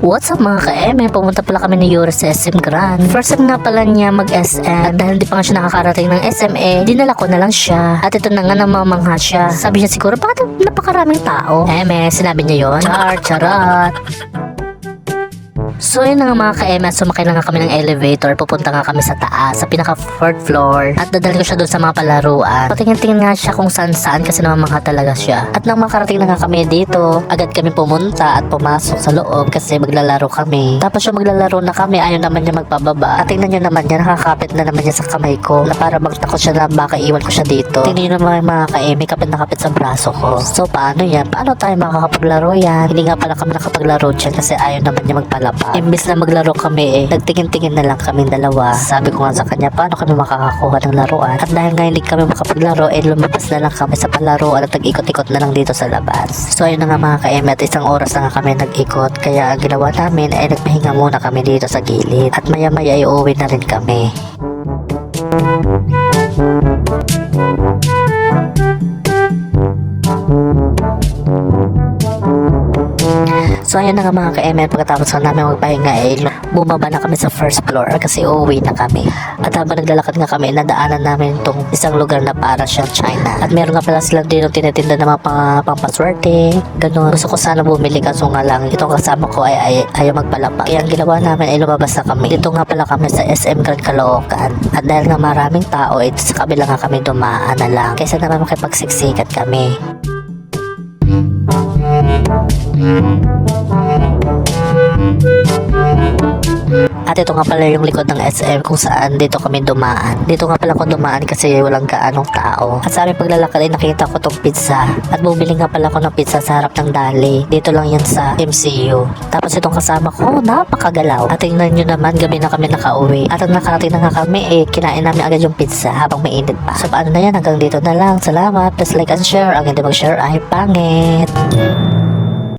What's up mga ka-eme? Pumunta pala kami ni Yuri sa SM Grand. First time nga pala niya mag-SM. At dahil di pa nga siya nakakarating ng SMA, dinala ko na lang siya. At ito na nga namamangha siya. Sabi niya siguro, bakit napakaraming tao? Eme, sinabi niya yon. Charot. So yun na nga mga ka-eme, sumakay na nga kami ng elevator. Pupunta nga kami sa taas, sa pinaka 4th floor. At dadalhin ko siya doon sa mga palaruan. Patingin-tingin nga siya kung saan kasi namamangha talaga siya. At nang makarating na nga kami dito, agad kami pumunta at pumasok sa loob kasi maglalaro kami. Tapos yung maglalaro na kami, ayaw naman niya magpababa. At tingnan nyo naman niya, nakakapit na naman niya sa kamay ko na para magtakot siya na baka iwan ko siya dito. Tingnan nyo naman mga ka-eme, kapit na kapit sa braso ko. So paano yan? Paano tayo makakapaglaro yan? Hindi nga pala kami nakapaglaro dyan kasi ayaw naman niya magpalapa. Imbis na maglaro kami nagtingin-tingin na lang kaming dalawa. Sabi ko nga sa kanya, paano kami makakakuha ng laruan? At dahil nga hindi kami makapaglaro, lumabas na lang kami sa palaruan at nag-ikot-ikot na lang dito sa labas. So ayun na nga mga ka-eme, at isang oras na nga kami nag-ikot. Kaya ang ginawa namin nagpahinga muna kami dito sa gilid. At maya-maya uuwi na rin kami. So ayun na nga mga ka-eme, pagkatapos na namin magpahinga bumaba na kami sa 1st floor kasi uuwi na kami. At habang naglalakad nga kami, nadaanan namin itong isang lugar na para siyang China. At meron nga pala silang dito tinitinda ng mga pampaswerte, ganun. Gusto ko sana bumili kaso nga lang itong kasama ko ay ayaw magpalapa. Kaya ang ginawa namin lumabas na kami. Dito nga pala kami sa SM Grand Caloocan. At dahil nga maraming tao sa kabila nga kami dumaan na lang kaysa naman makipagsiksikan kami. At ito nga pala yung likod ng SM kung saan dito kami dumaan. Dito nga pala ko dumaan kasi walang gaanong tao. At sa aming paglalakad nakita ko tong pizza. At bumili nga pala ko ng pizza sa harap ng dali. Dito lang yan sa MCU. Tapos itong kasama ko, napakagalaw. At tingnan nyo naman, gabi na kami nakauwi. At ang nakarating na nga kami, kinain namin agad yung pizza habang mainit pa. So paano na yan? Hanggang dito na lang. Salamat. Please like and share. Ang hindi mag-share ay pangit.